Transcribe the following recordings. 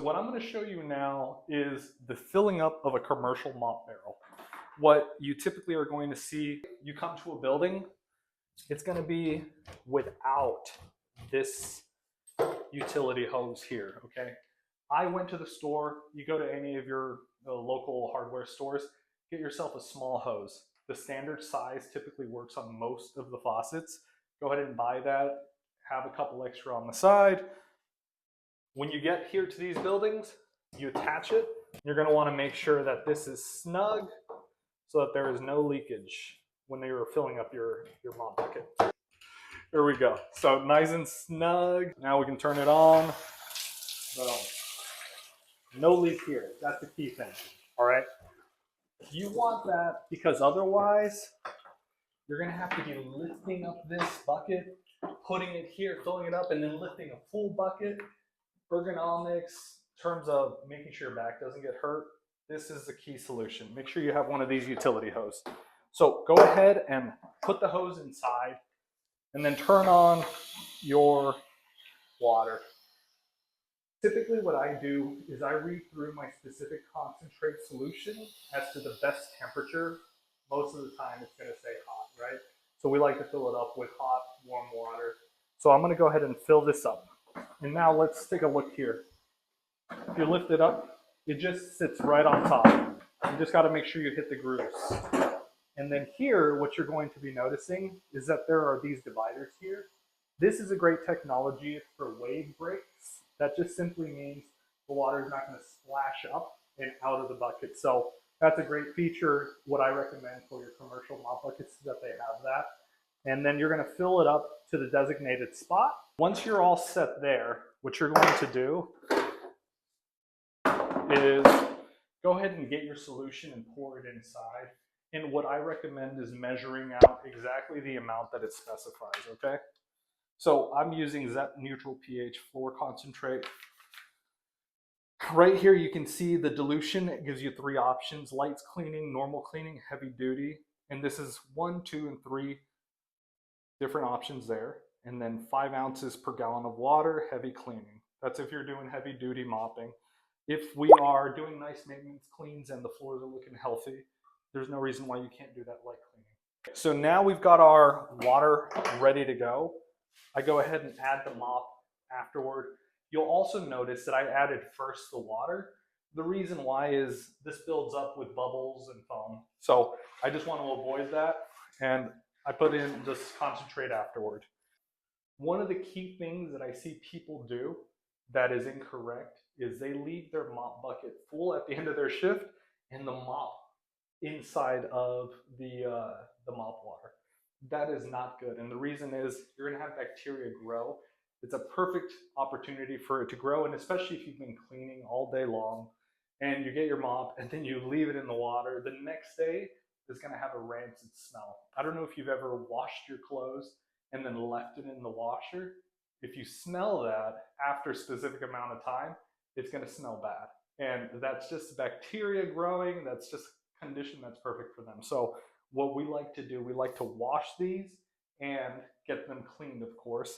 what I'm going to show you now is the filling up of a commercial mop barrel. What you typically are going to see, you come to a building, it's going to be without this utility hose here, okay? I went to the store, you go to any of your local hardware stores, get yourself a small hose. The standard size typically works on most of the faucets. Go ahead and buy that, have a couple extra on the side. When you get here to these buildings, you attach it. You're going to want to make sure that this is snug so that there is no leakage when you're filling up your mop bucket. There we go. So nice and snug. Now we can turn it on. Boom. No leak here. That's the key thing. All right. You want that because otherwise you're going to have to be lifting up this bucket, putting it here, filling it up, and then lifting a full bucket. Ergonomics, in terms of making sure your back doesn't get hurt, this is the key solution. Make sure you have one of these utility hoses. So go ahead and put the hose inside and then turn on your water. Typically what I do is I read through my specific concentrate solution as to the best temperature. Most of the time it's going to say hot, right? So we like to fill it up with hot, warm water. So I'm going to go ahead and fill this up. And now let's take a look here. If you lift it up, it just sits right on top. You just got to make sure you hit the grooves. And then here, what you're going to be noticing is that there are these dividers here. This is a great technology for wave breaks. That just simply means the water is not going to splash up and out of the bucket. So that's a great feature. What I recommend for your commercial mop buckets is that they have that. And then you're going to fill it up to the designated spot. Once you're all set there, what you're going to do is go ahead and get your solution and pour it inside. And what I recommend is measuring out exactly the amount that it specifies, okay? So I'm using ZEP neutral pH floor concentrate. Right here you can see the dilution. It gives you 3 options: lights cleaning, normal cleaning, heavy duty. And this is 1, 2, and 3 different options there. And then 5 ounces per gallon of water, heavy cleaning. That's if you're doing heavy duty mopping. If we are doing nice maintenance cleans and the floors are looking healthy, there's no reason why you can't do that light cleaning. So now we've got our water ready to go. I go ahead and add the mop afterward. You'll also notice that I added first the water. The reason why is this builds up with bubbles and foam. So I just want to avoid that, and I put in this concentrate afterward. One of the key things that I see people do that is incorrect is they leave their mop bucket full at the end of their shift and the mop inside of the mop water. That is not good. And the reason is you're going to have bacteria grow. It's a perfect opportunity for it to grow. And especially if you've been cleaning all day long and you get your mop and then you leave it in the water, the next day is going to have a rancid smell. I don't know if you've ever washed your clothes and then left it in the washer. If you smell that after a specific amount of time, it's going to smell bad. And that's just bacteria growing. That's just a condition that's perfect for them. So what we like to do, we like to wash these and get them cleaned, of course,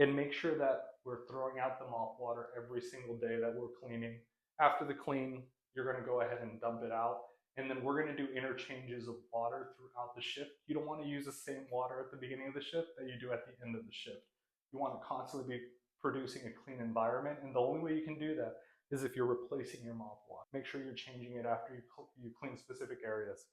and make sure that we're throwing out the mop water every single day that we're cleaning. After the clean, you're going to go ahead and dump it out. And then we're going to do interchanges of water throughout the shift. You don't want to use the same water at the beginning of the shift that you do at the end of the shift. You want to constantly be producing a clean environment. And the only way you can do that is if you're replacing your mop water. Make sure you're changing it after you clean specific areas.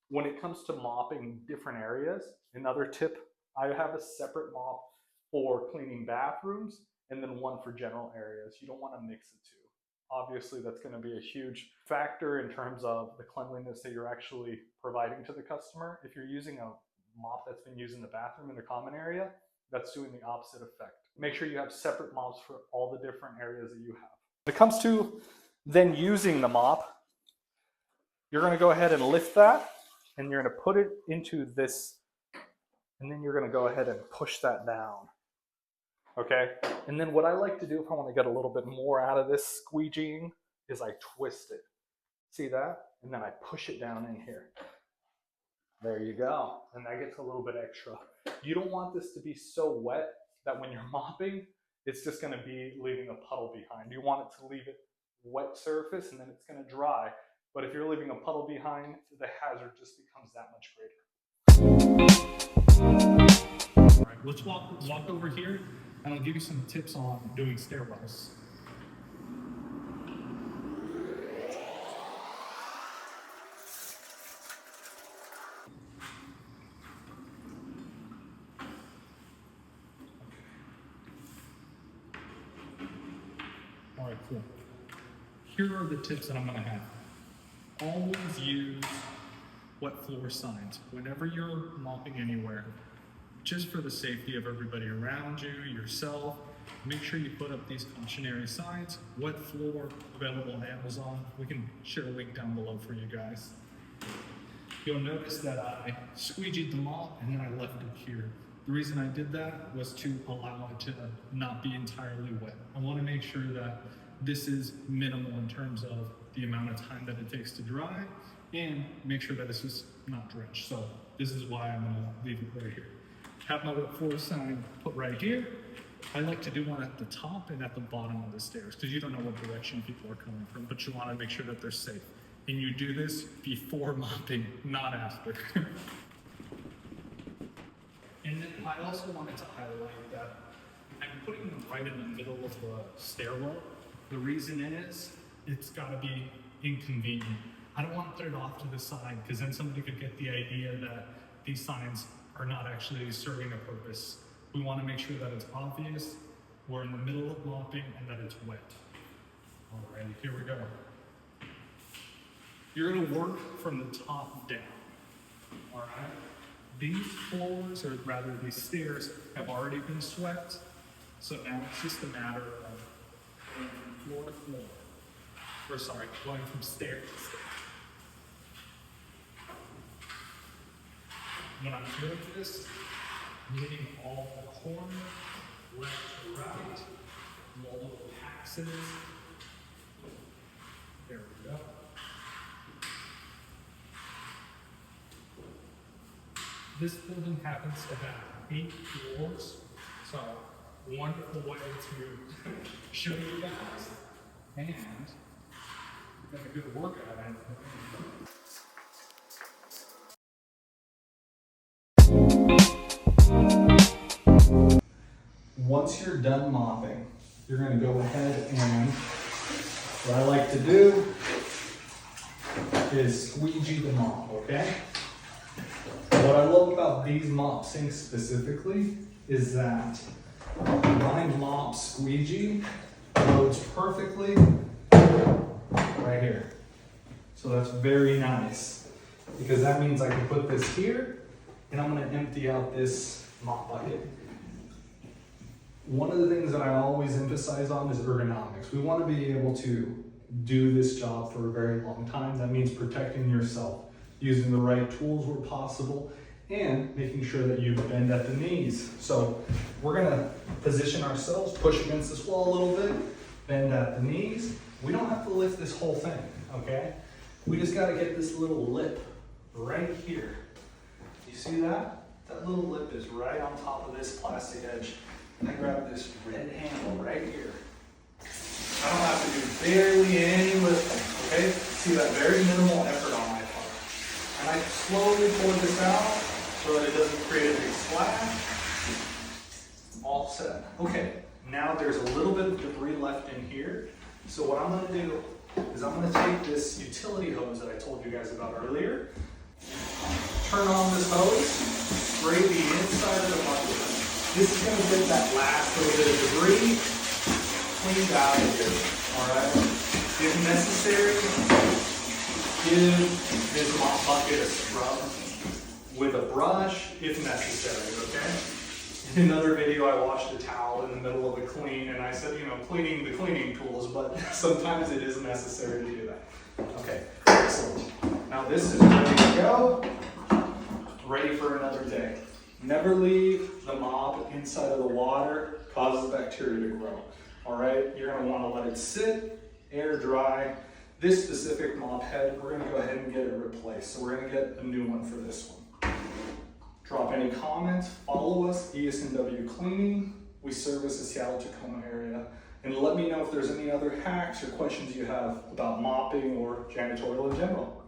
When it comes to mopping different areas, another tip, I have a separate mop for cleaning bathrooms and then one for general areas. You don't want to mix the two. Obviously, that's going to be a huge factor in terms of the cleanliness that you're actually providing to the customer. If you're using a mop that's been used in the bathroom in the common area, that's doing the opposite effect. Make sure you have separate mops for all the different areas that you have. When it comes to then using the mop, you're going to go ahead and lift that and you're going to put it into this, and then you're going to go ahead and push that down. Okay, and then what I like to do if I want to get a little bit more out of this squeegeeing is I twist it. See that? And then I push it down in here. There you go. And that gets a little bit extra. You don't want this to be so wet that when you're mopping, it's just going to be leaving a puddle behind. You want it to leave it wet surface and then it's going to dry. But if you're leaving a puddle behind, the hazard just becomes that much greater. All right, let's walk over here and I'll give you some tips on doing stairwells. All right, cool. Here are the tips that I'm gonna have. Always use wet floor signs whenever you're mopping anywhere, just for the safety of everybody around you, yourself. Make sure you put up these cautionary signs. Wet floor, available on Amazon. We can share a link down below for you guys. You'll notice that I squeegeed the mop and then I left it here. The reason I did that was to allow it to not be entirely wet. I want to make sure that this is minimal in terms of the amount of time that it takes to dry and make sure that this is not drenched. So this is why I'm going to leave it right here. Have my wet floor sign put right here. I like to do one at the top and at the bottom of the stairs because you don't know what direction people are coming from, but you want to make sure that they're safe. And you do this before mopping, not after. And then I also wanted to highlight that I'm putting them right in the middle of the stairwell. The reason is, it's gotta be inconvenient. I don't want to put it off to the side because then somebody could get the idea that these signs are not actually serving a purpose. We want to make sure that it's obvious, we're in the middle of mopping, and that it's wet. All right, here we go. You're gonna work from the top down, all right? These floors, or rather these stairs, have already been swept. So now it's just a matter of going from floor to floor. Or sorry, going from stair to stair. When I'm doing this, I'm hitting all the corners, left to right, multiple passes. There we go. This building happens to have 8 floors, so wonderful way to show you guys, and you've got a good workout at it. Once you're done mopping, you're going to go ahead and what I like to do is squeegee the mop, okay? What I love about these mop sinks specifically is that my mop squeegee loads perfectly right here. So that's very nice because that means I can put this here and I'm going to empty out this mop bucket. One of the things that I always emphasize on is ergonomics. We want to be able to do this job for a very long time. That means protecting yourself, using the right tools where possible, and making sure that you bend at the knees. So we're gonna position ourselves, push against this wall a little bit, bend at the knees. We don't have to lift this whole thing, okay? We just gotta get this little lip right here. You see that? That little lip is right on top of this plastic edge. And I grab this red handle right here. I don't have to do barely any lifting, okay? See that very minimal effort on my part. And I slowly pour this out so that it doesn't create a big splash. All set. Okay, now there's a little bit of debris left in here. So what I'm gonna do is I'm gonna take this utility hose that I told you guys about earlier, turn on this hose, spray the inside of the bucket. This is gonna get that last little bit of debris cleaned out of here, all right? If necessary, give this mop bucket a scrub with a brush if necessary, okay? In another video, I washed a towel in the middle of a clean and I said, you know, cleaning the cleaning tools, but sometimes it is necessary to do that. Okay, excellent. Now this is ready to go, ready for another day. Never leave the mop inside of the water, causes bacteria to grow. All right, you're gonna wanna let it sit, air dry. This specific mop head, we're gonna go ahead and get it replaced. So we're gonna get a new one for this one. Drop any comments, follow us, ESNW Cleaning. We service the Seattle-Tacoma area. And let me know if there's any other hacks or questions you have about mopping or janitorial in general.